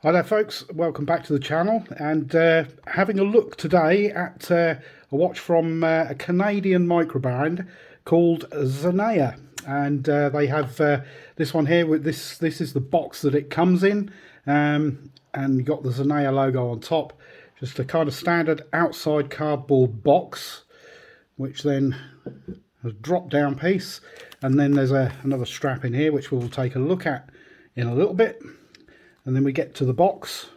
Hi there folks, welcome back to the channel, and having a look today at a watch from a Canadian microbrand called Zenea, and they have this one here with this is the box that it comes in, and you got the Zenea logo on top, just a kind of standard outside cardboard box, which then has a drop down piece, and then there's another strap in here which we'll take a look at in a little bit. And then we get to the box,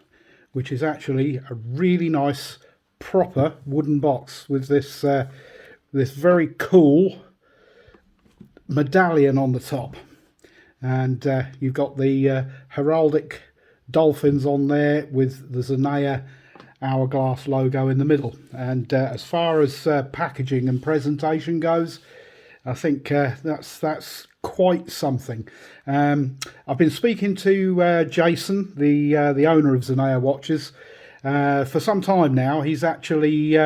which is actually a really nice, proper wooden box with this this very cool medallion on the top. And you've got the heraldic dolphins on there with the Zenea hourglass logo in the middle. And as far as packaging and presentation goes, I think that's quite something. I've been speaking to Jason, the owner of Zenea watches, for some time now. He's actually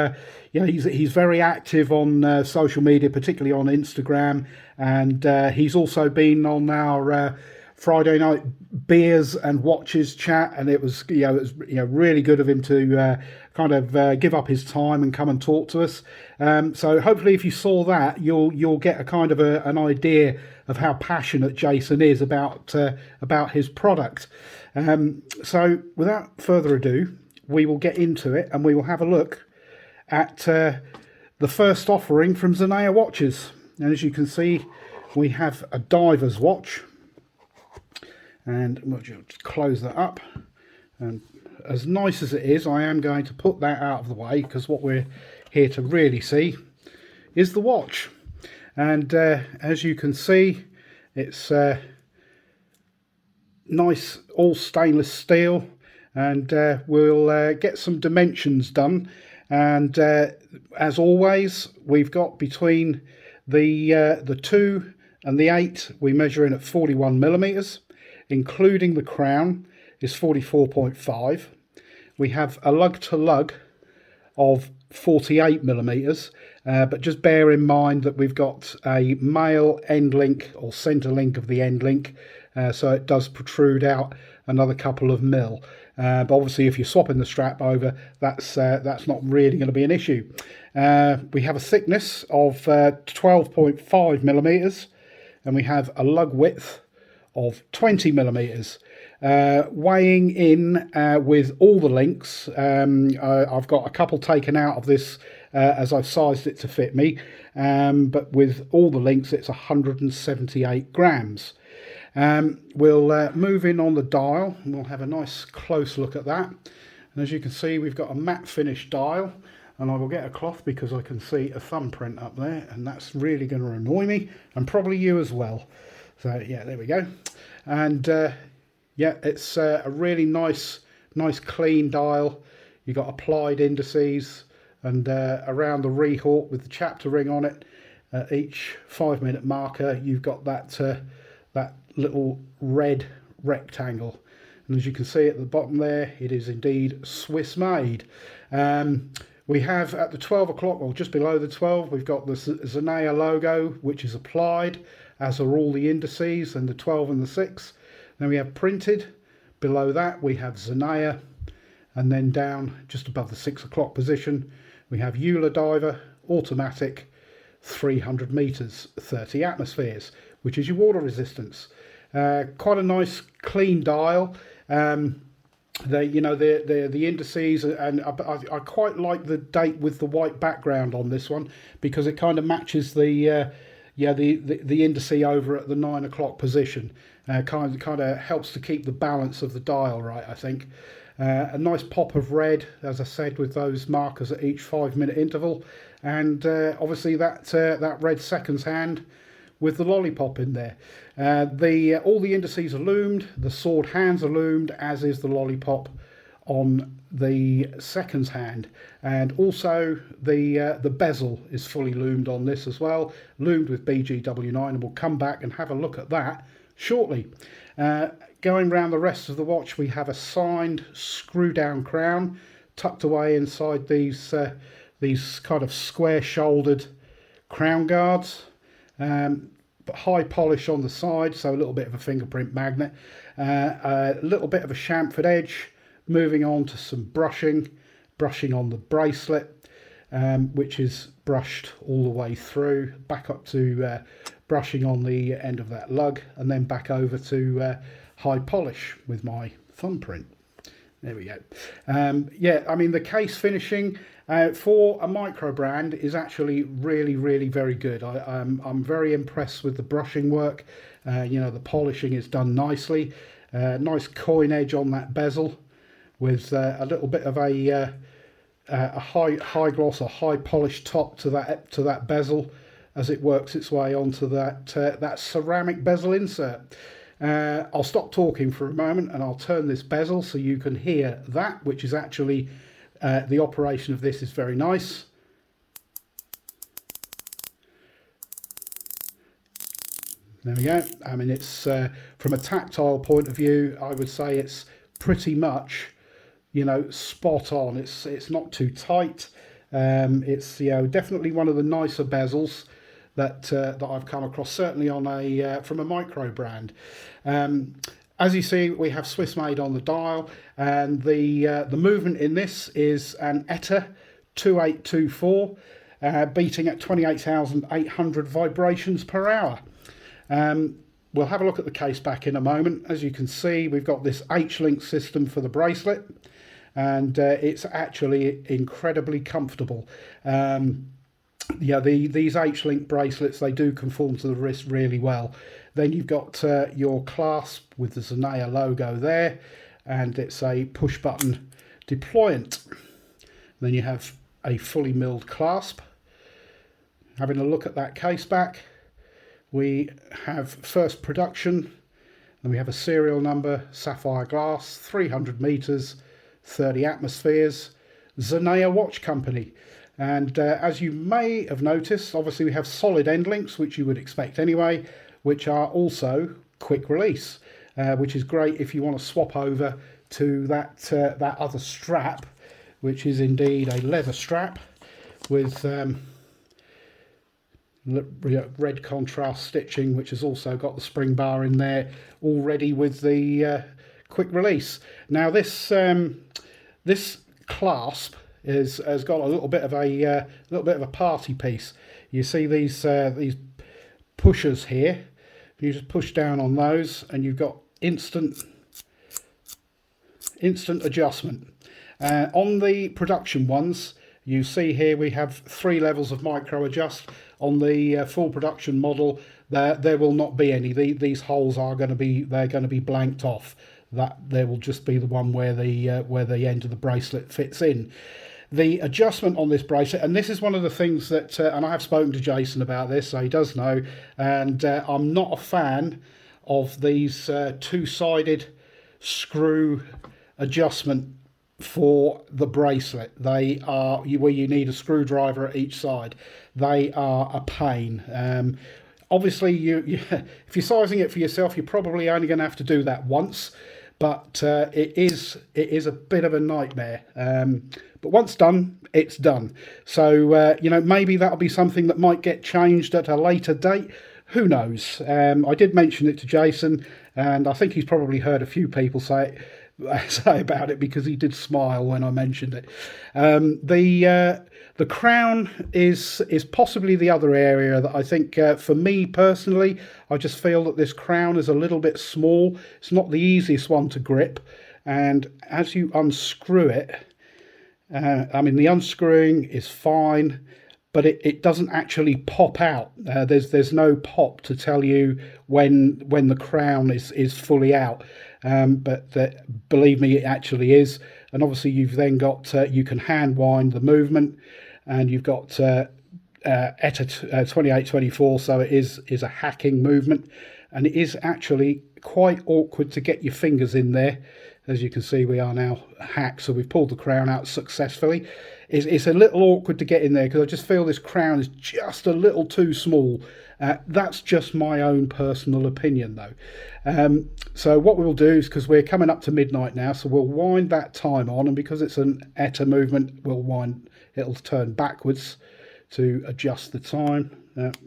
he's very active on social media, particularly on Instagram, and he's also been on our Friday night beers and watches chat, and it was really good of him to kind of give up his time and come and talk to us. So hopefully, if you saw that, you'll get a kind of an idea of how passionate Jason is about his product. So without further ado, we will get into it, and we will have a look at the first offering from Zenea watches. And as you can see, we have a diver's watch. And we'll just close that up, and as nice as it is, I am going to put that out of the way, because what we're here to really see is the watch. And as you can see, it's nice all stainless steel, and we'll get some dimensions done. And as always, we've got between the 2 and the 8, we measure in at 41 millimeters. Including the crown is 44.5. We have a lug to lug of 48 millimeters, but just bear in mind that we've got a male end link or center link of the end link, so it does protrude out another couple of mil. But obviously, if you're swapping the strap over, that's not really going to be an issue. We have a thickness of 12.5 millimeters, and we have a lug width of 20 millimeters. Weighing in with all the links, I've got a couple taken out of this as I've sized it to fit me, but with all the links it's 178 grams. We'll move in on the dial, and we'll have a nice close look at that. And as you can see, we've got a matte finish dial, and I will get a cloth because I can see a thumbprint up there, and that's really going to annoy me, and probably you as well. So yeah, there we go. And yeah, it's a really nice clean dial. You've got applied indices, and around the rehawk with the chapter ring on it, each 5-minute marker, you've got that that little red rectangle. And as you can see at the bottom there, it is indeed Swiss made. We have at the 12 o'clock, or just below the 12, we've got the Zenea logo, which is applied, as are all the indices, and the 12 and the 6. Then we have printed. Below that we have Zenea, and then down just above the 6 o'clock position we have Uladiver automatic 300 meters 30 atmospheres, which is your water resistance. Quite a nice clean dial. The indices, and I quite like the date with the white background on this one, because it kind of matches the indice over at the 9 o'clock position. Kind of helps to keep the balance of the dial right, I think. A nice pop of red, as I said, with those markers at each 5-minute interval, and obviously that red seconds hand with the lollipop in there. All the indices are loomed, the sword hands are loomed, as is the lollipop on the seconds hand, and also the bezel is fully loomed on this as well, loomed with BGW9, and we'll come back and have a look at that shortly. Going round the rest of the watch, we have a signed screw down crown tucked away inside these kind of square shouldered crown guards. But high polish on the side, so a little bit of a fingerprint magnet, a little bit of a chamfered edge moving on to some brushing on the bracelet, which is brushed all the way through, back up to brushing on the end of that lug, and then back over to high polish with my thumbprint. There we go. Yeah, I mean, the case finishing for a micro brand is actually really very good. I'm very impressed with the brushing work. You know, the polishing is done nicely. Nice coin edge on that bezel with a little bit of a high gloss or high polished top to that bezel as it works its way onto that ceramic bezel insert. I'll stop talking for a moment and I'll turn this bezel so you can hear that, which is actually the operation of this is very nice. There we go. I mean, it's from a tactile point of view, I would say it's pretty much, you know, spot on. It's not too tight. It's, you know, definitely one of the nicer bezels that I've come across, certainly on from a micro brand. As you see, we have Swiss made on the dial, and the movement in this is an ETA 2824, beating at 28,800 vibrations per hour. We'll have a look at the case back in a moment. As you can see, we've got this H-link system for the bracelet, and it's actually incredibly comfortable. Yeah, these H-link bracelets, they do conform to the wrist really well. Then you've got your clasp with the Zenea logo there, and it's a push button deployant. Then you have a fully milled clasp. Having a look at that case back, we have first production, and we have a serial number, sapphire glass, 300 meters, 30 atmospheres, Zenea Watch Company. And as you may have noticed, obviously we have solid end links, which you would expect anyway, which are also quick release, which is great if you want to swap over to that other strap, which is indeed a leather strap with red contrast stitching, which has also got the spring bar in there already with the quick release. Now this clasp has got a little bit of a party piece. You see these pushers here. You just push down on those, and you've got instant adjustment. On the production ones, you see here we have 3 levels of micro adjust. On the full production model, there will not be any. These holes are going to be blanked off. That there will just be the one where the end of the bracelet fits in. The adjustment on this bracelet, and this is one of the things that, and I have spoken to Jason about this, so he does know, and I'm not a fan of these two-sided screw adjustment for the bracelet. They are where you need a screwdriver at each side. They are a pain. Obviously, if you're sizing it for yourself, you're probably only going to have to do that once, but it is a bit of a nightmare. But once done, it's done. So you know, maybe that'll be something that might get changed at a later date. Who knows? I did mention it to Jason, and I think he's probably heard a few people say about it, because he did smile when I mentioned it. The crown is possibly the other area that I think, for me personally, I just feel that this crown is a little bit small. It's not the easiest one to grip, and as you unscrew it, I mean, the unscrewing is fine, but it doesn't actually pop out. There's no pop to tell you when the crown is fully out. But believe me, it actually is. And obviously you've then got, you can hand wind the movement, and you've got ETA 2824, so it is a hacking movement, and it is actually quite awkward to get your fingers in there. As you can see, we are now hacked, so we've pulled the crown out successfully. It's a little awkward to get in there, because I just feel this crown is just a little too small. That's just my own personal opinion, though. So what we'll do is, because we're coming up to midnight now, so we'll wind that time on, and because it's an ETA movement, it'll turn backwards to adjust the time.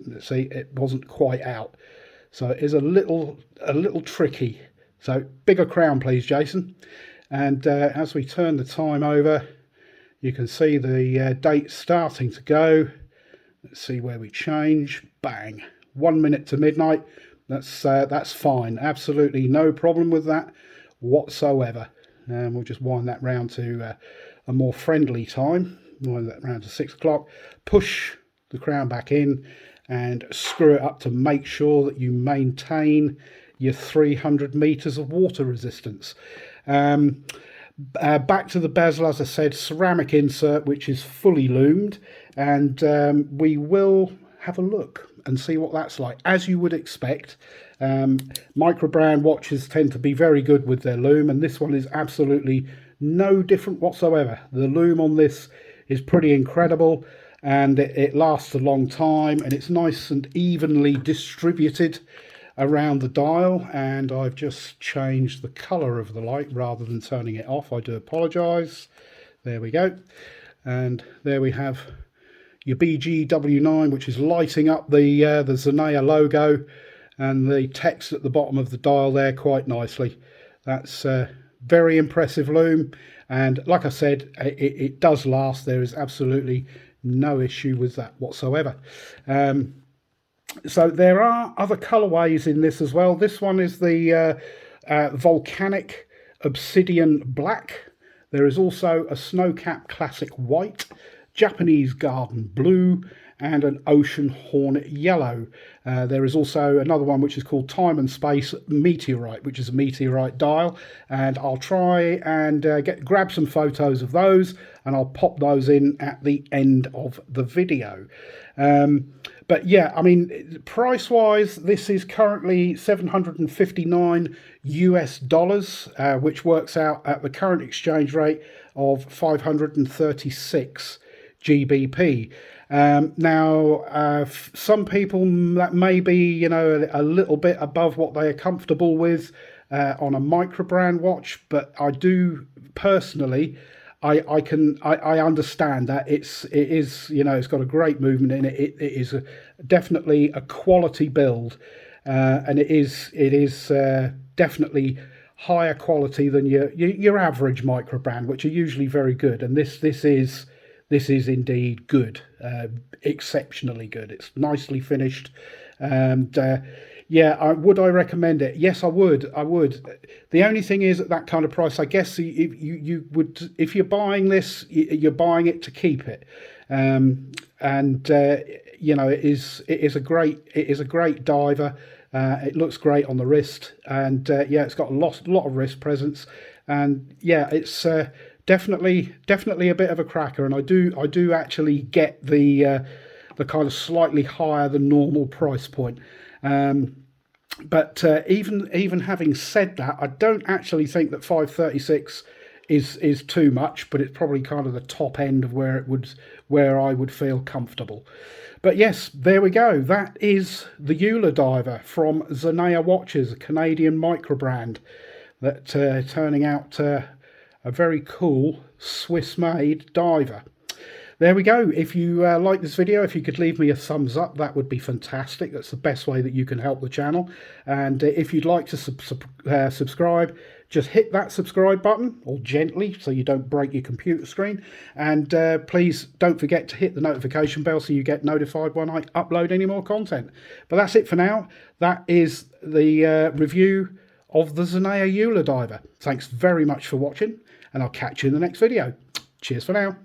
Let's see, it wasn't quite out, so it is a little tricky. So bigger crown, please, Jason. And as we turn the time over, you can see the date starting to go. Let's see where we change. Bang, 1 minute to midnight. That's fine, absolutely no problem with that whatsoever. And we'll just wind that round to a more friendly time. Wind that round to 6 o'clock. Push the crown back in and screw it up to make sure that you maintain your 300 meters of water resistance. Back to the bezel, as I said, ceramic insert which is fully loomed, and we will have a look and see what that's like. As you would expect, microbrand watches tend to be very good with their loom, and this one is absolutely no different whatsoever. The loom on this is pretty incredible, and it lasts a long time, and it's nice and evenly distributed around the dial. And I've just changed the color of the light rather than turning it off. I do apologize. There we go, and there we have your BGW9, which is lighting up the Zenea logo and the text at the bottom of the dial there quite nicely. That's very impressive loom, and like I said, it does last. There is absolutely no issue with that whatsoever. So there are other colorways in this as well. This one is the volcanic obsidian black. There is also a snowcap classic white, Japanese garden blue, and an ocean hornet yellow. There is also another one which is called time and space meteorite, which is a meteorite dial, and I'll try and grab some photos of those, and I'll pop those in at the end of the video. But yeah, I mean, price wise, this is currently $759 US, which works out at the current exchange rate of 536 GBP. Now, some people, that may be, you know, a little bit above what they are comfortable with on a microbrand watch, but I do personally, I understand that it is, you know, it's got a great movement in it. It is definitely a quality build, and it is definitely higher quality than your average microbrand, which are usually very good. And this is indeed good, exceptionally good. It's nicely finished, and yeah, would I recommend it? Yes, I would. The only thing is, at that kind of price, I guess you would, if you're buying this, you're buying it to keep it, and you know, it is a great diver. It looks great on the wrist, and yeah, it's got a lot of wrist presence, and yeah, it's definitely a bit of a cracker. And I do actually get the kind of slightly higher than normal price point. But even having said that, I don't actually think that 536 is too much, but it's probably kind of the top end of where I would feel comfortable. But yes, there we go. That is the Uladiver from Zenea Watches, a Canadian microbrand that turning out a very cool Swiss-made diver. There we go. If you like this video, if you could leave me a thumbs up, that would be fantastic. That's the best way that you can help the channel. And if you'd like to subscribe, just hit that subscribe button, or gently, so you don't break your computer screen. And please don't forget to hit the notification bell so you get notified when I upload any more content. But that's it for now. That is the review of the Zenea Uladiver. Thanks very much for watching, and I'll catch you in the next video. Cheers for now.